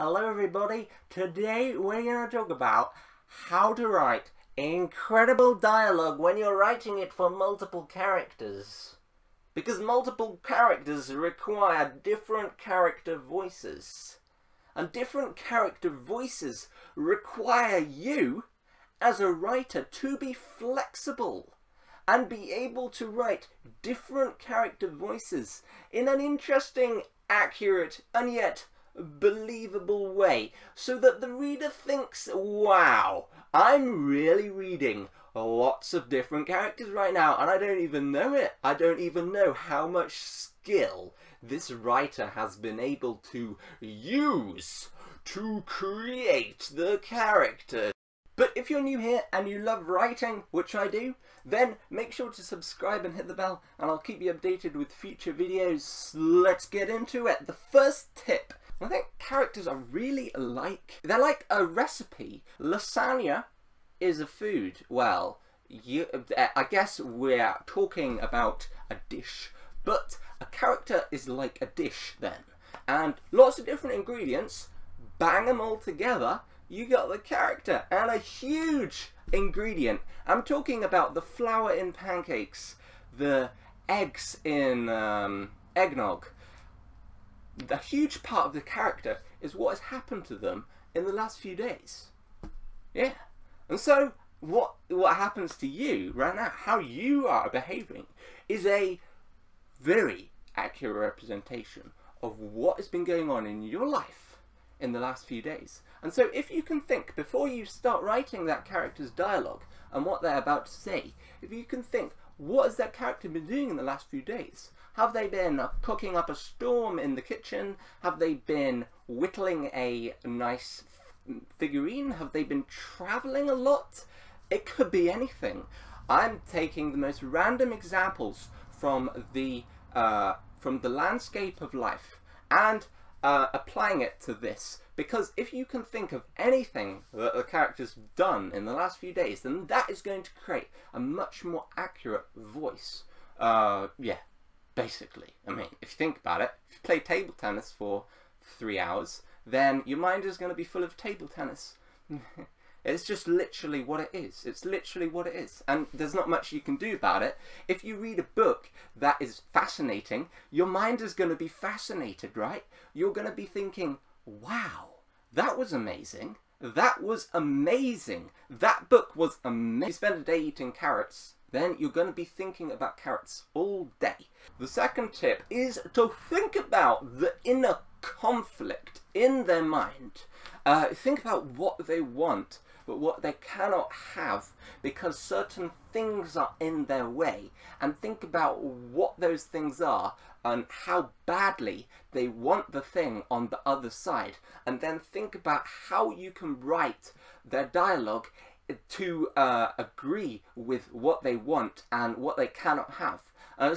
Hello everybody, today we're going to talk about how to write incredible dialogue when you're writing it for multiple characters. Because multiple characters require different character voices. And different character voices require you, as a writer, to be flexible and be able to write different character voices in an interesting, accurate, and yet believable way, so that the reader thinks, wow, I'm really reading lots of different characters right now and I don't even know it. I don't even know how much skill this writer has been able to use to create the character. But if you're new here and you love writing, which I do, then make sure to subscribe and hit the bell and I'll keep you updated with future videos. Let's get into it. The first tip, I think characters are really alike. They're like a recipe. Lasagna is a food. Well, I guess we're talking about a dish, but a character is like a dish then. And lots of different ingredients, bang them all together, you got the character. And a huge ingredient, I'm talking about the flour in pancakes, the eggs in eggnog. The huge part of the character is what has happened to them in the last few days. Yeah. And so what happens to you right now, how you are behaving, is a very accurate representation of what has been going on in your life in the last few days. And so if you can think, before you start writing that character's dialogue and what they're about to say, if you can think, what has that character been doing in the last few days? Have they been cooking up a storm in the kitchen? Have they been whittling a nice figurine? Have they been traveling a lot? It could be anything. I'm taking the most random examples from the landscape of life and applying it to this. Because if you can think of anything that the character's done in the last few days, then that is going to create a much more accurate voice. Yeah, basically. I mean, if you think about it, if you play table tennis for 3 hours, then your mind is going to be full of table tennis. It's just literally what it is. It's literally what it is. And there's not much you can do about it. If you read a book that is fascinating, your mind is going to be fascinated, right? You're going to be thinking, wow, that was amazing. That was amazing. That book was amazing. You spend a day eating carrots, then you're going to be thinking about carrots all day. The second tip is to think about the inner conflict in their mind. Think about what they want, but what they cannot have because certain things are in their way, and think about what those things are and how badly they want the thing on the other side, and then think about how you can write their dialogue to agree with what they want and what they cannot have.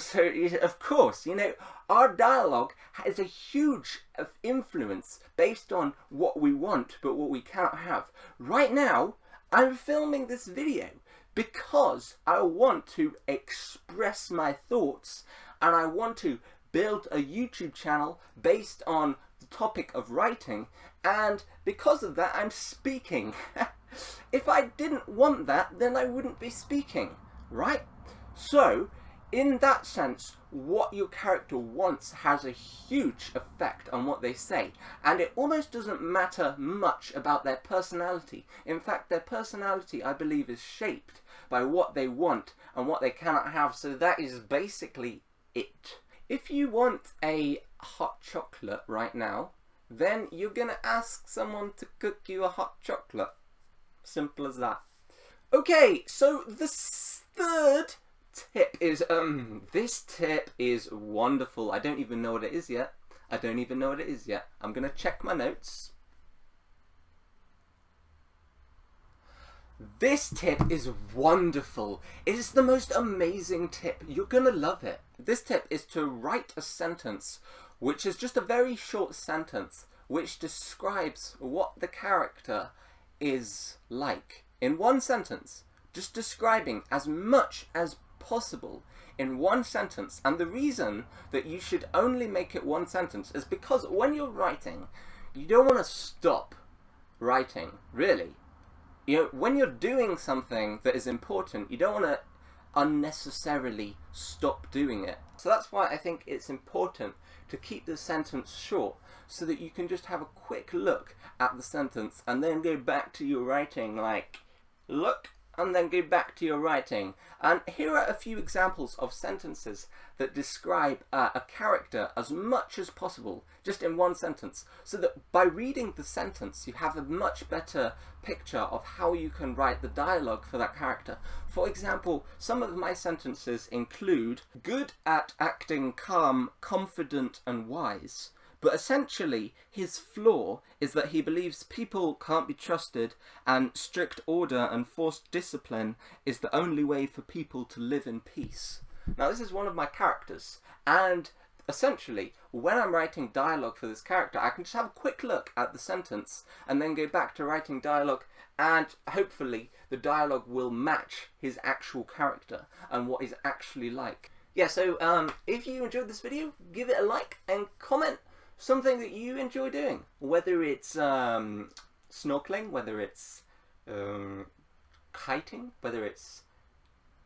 So, of course, you know, our dialogue has a huge influence based on what we want, but what we cannot have. Right now, I'm filming this video because I want to express my thoughts and I want to build a YouTube channel based on the topic of writing, and because of that, I'm speaking. If I didn't want that, then I wouldn't be speaking, right? So, in that sense, what your character wants has a huge effect on what they say, and it almost doesn't matter much about their personality. In fact, their personality, I believe, is shaped by what they want and what they cannot have, so that is basically it. If you want a hot chocolate right now, then you're gonna ask someone to cook you a hot chocolate. Simple as that. Okay, so the third tip is, this tip is wonderful. I don't even know what it is yet. I'm gonna check my notes. This tip is wonderful. It is the most amazing tip. You're gonna love it. This tip is to write a sentence, which is just a very short sentence, which describes what the character is like. In one sentence, just describing as much as possible in one sentence. And the reason that you should only make it one sentence is because when you're writing, you don't want to stop writing, really. You know, when you're doing something that is important, you don't want to unnecessarily stop doing it. So that's why I think it's important to keep the sentence short, so that you can just have a quick look at the sentence and then go back to your writing, like, look, and then go back to your writing. And here are a few examples of sentences that describe a character as much as possible, just in one sentence, so that by reading the sentence you have a much better picture of how you can write the dialogue for that character. For example, some of my sentences include good at acting calm, confident and wise. But essentially, his flaw is that he believes people can't be trusted and strict order and forced discipline is the only way for people to live in peace. Now, this is one of my characters, and essentially, when I'm writing dialogue for this character, I can just have a quick look at the sentence and then go back to writing dialogue, and hopefully the dialogue will match his actual character and what he's actually like. Yeah, so if you enjoyed this video, give it a like and comment something that you enjoy doing, whether it's snorkeling, whether it's kiting, whether it's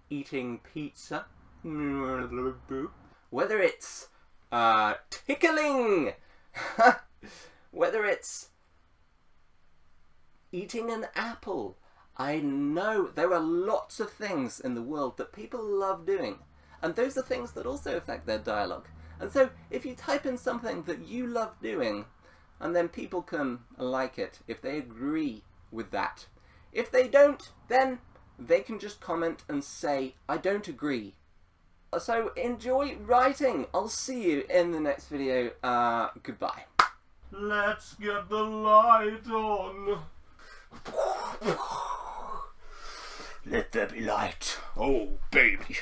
eating pizza, whether it's tickling, whether it's eating an apple. I know there are lots of things in the world that people love doing, and those are things that also affect their dialogue. And so, if you type in something that you love doing, and then people can like it, if they agree with that. If they don't, then they can just comment and say, I don't agree. So, enjoy writing. I'll see you in the next video. Goodbye. Let's get the light on. Let there be light. Oh, baby.